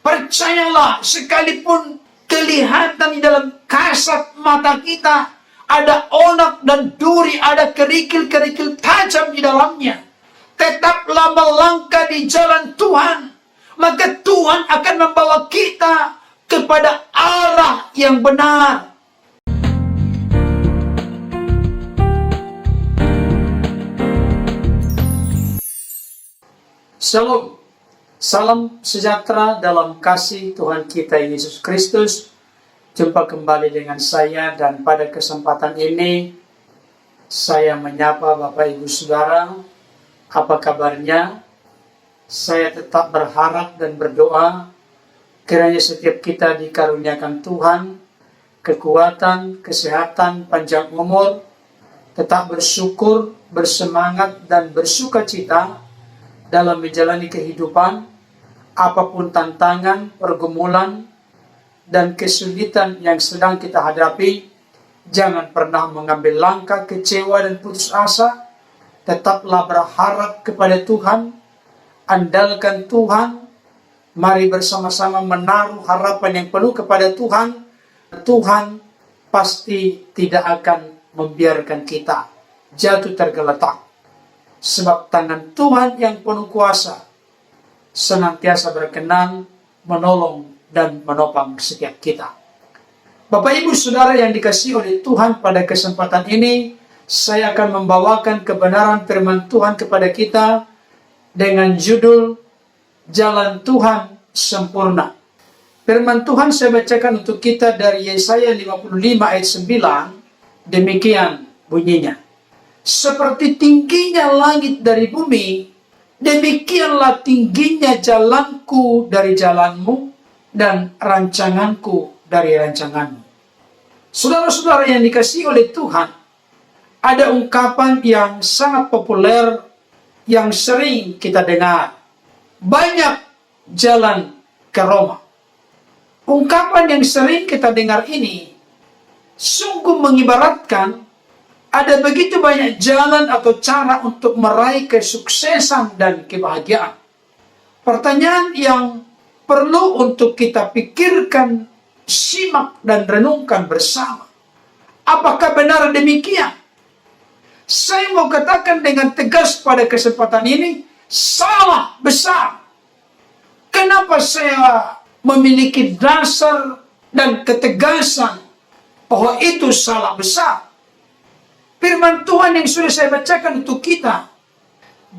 Percayalah, sekalipun kelihatan di dalam kasat mata kita ada onak dan duri, ada kerikil-kerikil tajam di dalamnya, tetaplah melangkah di jalan Tuhan, maka Tuhan akan membawa kita kepada arah yang benar. Shalom, salam sejahtera dalam kasih Tuhan kita Yesus Kristus. Jumpa kembali dengan saya, dan pada kesempatan ini saya menyapa Bapak Ibu Saudara. Apa kabarnya? Saya tetap berharap dan berdoa kiranya setiap kita dikaruniakan Tuhan kekuatan, kesehatan, panjang umur, tetap bersyukur, bersemangat, dan bersukacita dalam menjalani kehidupan. Apapun tantangan, pergumulan, dan kesulitan yang sedang kita hadapi, jangan pernah mengambil langkah kecewa dan putus asa. Tetaplah berharap kepada Tuhan, andalkan Tuhan. Mari bersama-sama menaruh harapan yang penuh kepada Tuhan. Tuhan pasti tidak akan membiarkan kita jatuh tergeletak, sebab tangan Tuhan yang penuh kuasa senantiasa berkenan menolong dan menopang setiap kita. Bapak Ibu Saudara yang dikasihi oleh Tuhan, pada kesempatan ini saya akan membawakan kebenaran firman Tuhan kepada kita dengan judul Jalan Tuhan Sempurna. Firman Tuhan saya bacakan untuk kita dari Yesaya 55 ayat 9. Demikian bunyinya: seperti tingginya langit dari bumi, demikianlah tingginya jalanku dari jalanmu, dan rancanganku dari rancanganmu. Saudara-saudara yang dikasihi oleh Tuhan, ada ungkapan yang sangat populer yang sering kita dengar: banyak jalan ke Roma. Ungkapan yang sering kita dengar ini sungguh mengibaratkan ada begitu banyak jalan atau cara untuk meraih kesuksesan dan kebahagiaan. Pertanyaan yang perlu untuk kita pikirkan, simak, dan renungkan bersama: apakah benar demikian? Saya mau katakan dengan tegas pada kesempatan ini, salah besar. Kenapa saya memiliki dasar dan ketegasan bahwa itu salah besar? Firman Tuhan yang sudah saya bacakan untuk kita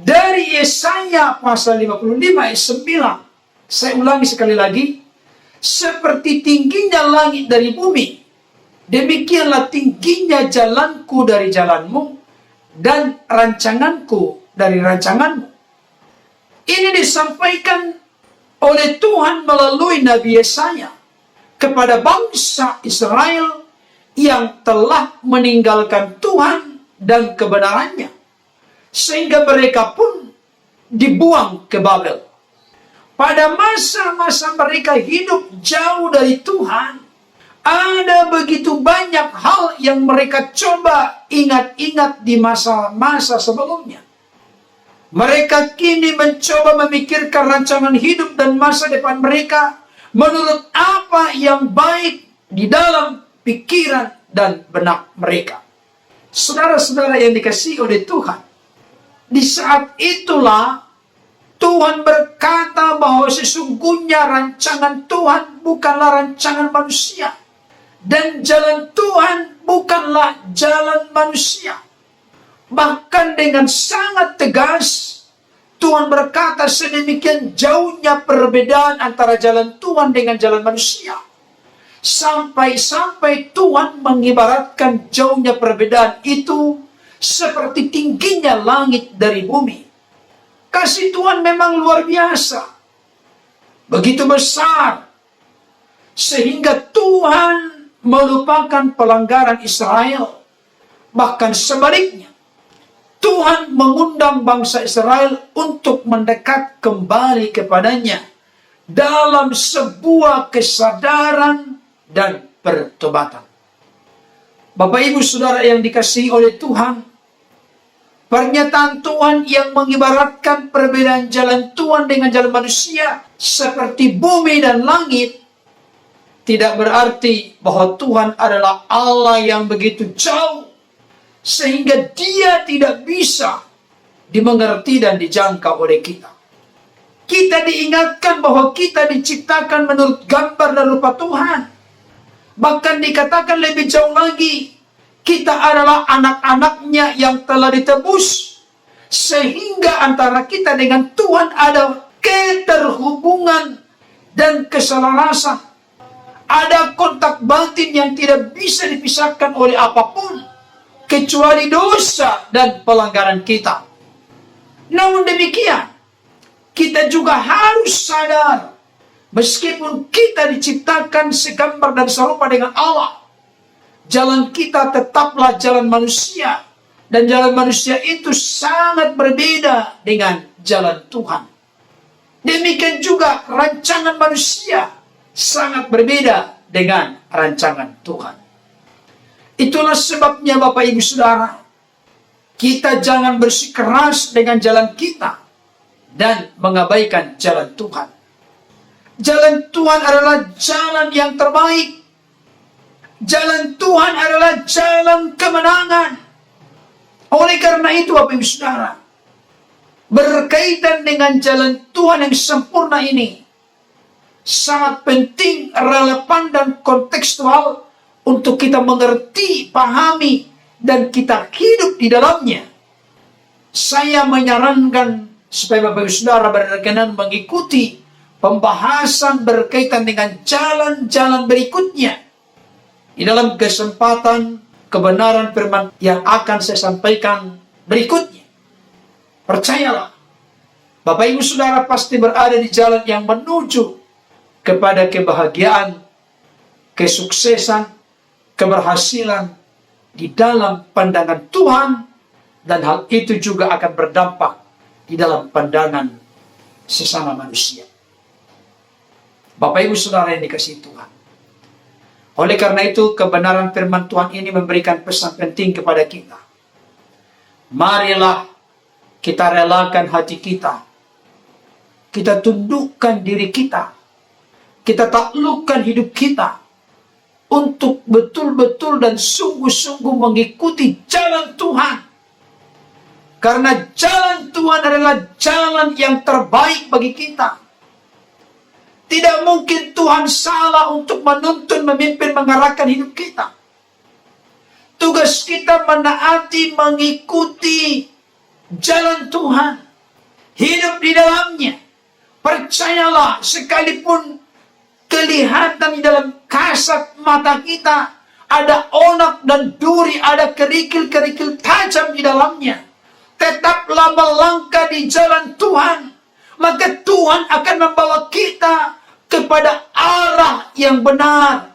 dari Yesaya pasal 55 ayat 9. Saya ulangi sekali lagi: seperti tingginya langit dari bumi, demikianlah tingginya jalanku dari jalanmu, dan rancanganku dari rancanganmu. Ini disampaikan oleh Tuhan melalui Nabi Yesaya kepada bangsa Israel yang telah meninggalkan Tuhan dan kebenarannya, sehingga mereka pun dibuang ke Babel. Pada masa-masa mereka hidup jauh dari Tuhan, ada begitu banyak hal yang mereka coba ingat-ingat di masa-masa sebelumnya. Mereka kini mencoba memikirkan rancangan hidup dan masa depan mereka menurut apa yang baik di dalam pikiran dan benak mereka. Saudara-saudara yang dikasihi oleh Tuhan, di saat itulah Tuhan berkata bahwa sesungguhnya rancangan Tuhan bukanlah rancangan manusia, dan jalan Tuhan bukanlah jalan manusia. Bahkan dengan sangat tegas Tuhan berkata sedemikian jauhnya perbedaan antara jalan Tuhan dengan jalan manusia, sampai-sampai Tuhan mengibaratkan jauhnya perbedaan itu seperti tingginya langit dari bumi. Kasih Tuhan memang luar biasa, begitu besar, sehingga Tuhan melupakan pelanggaran Israel. Bahkan sebaliknya, Tuhan mengundang bangsa Israel untuk mendekat kembali kepadanya dalam sebuah kesadaran dan pertobatan. Bapak Ibu Saudara yang dikasihi oleh Tuhan, Pernyataan Tuhan yang mengibaratkan perbedaan jalan Tuhan dengan jalan manusia seperti bumi dan langit tidak berarti bahwa Tuhan adalah Allah yang begitu jauh sehingga Dia tidak bisa dimengerti dan dijangkau oleh kita. Kita diingatkan bahwa kita diciptakan menurut gambar dan rupa Tuhan. Bahkan dikatakan lebih jauh lagi, kita adalah anak-anaknya yang telah ditebus. Sehingga antara kita dengan Tuhan ada keterhubungan dan keselarasan. Ada kontak batin yang tidak bisa dipisahkan oleh apapun, kecuali dosa dan pelanggaran kita. Namun demikian, kita juga harus sadar, meskipun kita diciptakan segambar dan serupa dengan Allah, jalan kita tetaplah jalan manusia. Dan jalan manusia itu sangat berbeda dengan jalan Tuhan. Demikian juga rancangan manusia sangat berbeda dengan rancangan Tuhan. Itulah sebabnya Bapak Ibu Saudara, kita jangan bersikeras dengan jalan kita dan mengabaikan jalan Tuhan. Jalan Tuhan adalah jalan yang terbaik. Jalan Tuhan adalah jalan kemenangan. Oleh karena itu Bapak Ibu Saudara, berkaitan dengan jalan Tuhan yang sempurna ini, sangat penting, relevan, dan kontekstual untuk kita mengerti, pahami, dan kita hidup di dalamnya. Saya menyarankan supaya Bapak Ibu Saudara berkenan mengikuti pembahasan berkaitan dengan jalan-jalan berikutnya di dalam kesempatan kebenaran firman yang akan saya sampaikan berikutnya. Percayalah, Bapak Ibu Saudara pasti berada di jalan yang menuju kepada kebahagiaan, kesuksesan, keberhasilan di dalam pandangan Tuhan, dan hal itu juga akan berdampak di dalam pandangan sesama manusia. Bapak Ibu Saudara yang dikasihi Tuhan, oleh karena itu kebenaran firman Tuhan ini memberikan pesan penting kepada kita. Marilah kita relakan hati kita, kita tundukkan diri kita, kita taklukkan hidup kita untuk betul-betul dan sungguh-sungguh mengikuti jalan Tuhan. Karena jalan Tuhan adalah jalan yang terbaik bagi kita. Tidak mungkin Tuhan salah untuk menuntun, memimpin, mengarahkan hidup kita. Tugas kita menaati, mengikuti jalan Tuhan, hidup di dalamnya. Percayalah, sekalipun kelihatan di dalam kasat mata kita ada onak dan duri, ada kerikil-kerikil tajam di dalamnya, tetaplah melangkah di jalan Tuhan, maka Tuhan akan membawa kita kepada arah yang benar.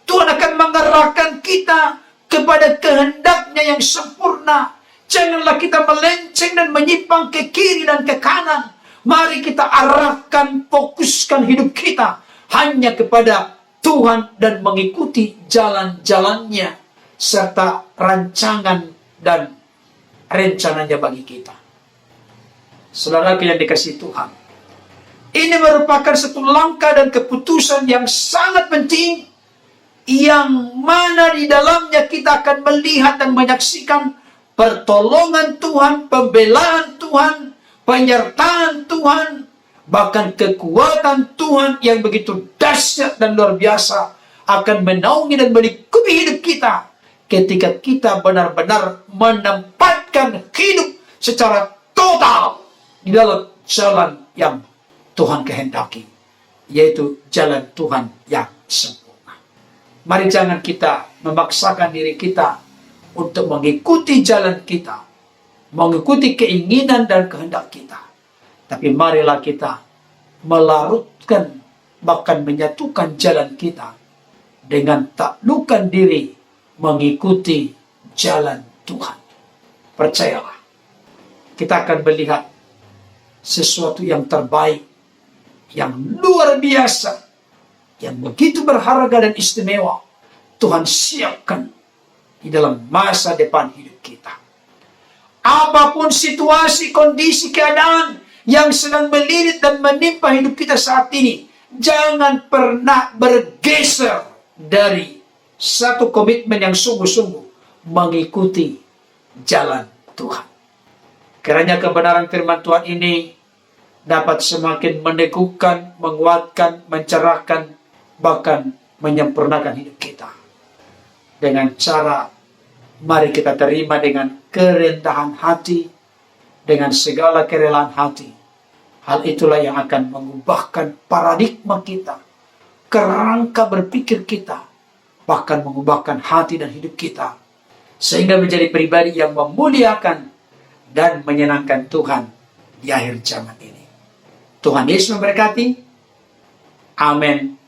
Tuhan akan mengarahkan kita kepada kehendaknya yang sempurna. Janganlah kita melenceng dan menyimpang ke kiri dan ke kanan. Mari kita arahkan, fokuskan hidup kita hanya kepada Tuhan dan mengikuti jalan-jalannya serta rancangan dan rencananya bagi kita. Saudara yang dikasihi Tuhan, ini merupakan satu langkah dan keputusan yang sangat penting, yang mana di dalamnya kita akan melihat dan menyaksikan pertolongan Tuhan, pembelaan Tuhan, penyertaan Tuhan, bahkan kekuatan Tuhan yang begitu dahsyat dan luar biasa akan menaungi dan melingkupi hidup kita ketika kita benar-benar menempatkan hidup secara total di dalam jalan yang Tuhan kehendaki, yaitu jalan Tuhan yang sempurna. Mari jangan kita memaksakan diri kita untuk mengikuti jalan kita, mengikuti keinginan dan kehendak kita. Tapi marilah kita melarutkan, bahkan menyatukan jalan kita dengan taklukkan diri mengikuti jalan Tuhan. Percayalah, kita akan melihat sesuatu yang terbaik, yang luar biasa, yang begitu berharga dan istimewa Tuhan siapkan di dalam masa depan hidup kita. Apapun situasi, kondisi, keadaan yang sedang melilit dan menimpa hidup kita saat ini, jangan pernah bergeser dari satu komitmen yang sungguh-sungguh mengikuti jalan Tuhan. Kiranya kebenaran firman Tuhan ini dapat semakin meneguhkan, menguatkan, mencerahkan, bahkan menyempurnakan hidup kita. Dengan cara mari kita terima dengan kerendahan hati, dengan segala kerelaan hati. Hal itulah yang akan mengubahkan paradigma kita, kerangka berpikir kita, bahkan mengubahkan hati dan hidup kita, sehingga menjadi pribadi yang memuliakan dan menyenangkan Tuhan di akhir zaman ini. Tuhan Yesus memberkati. Amin.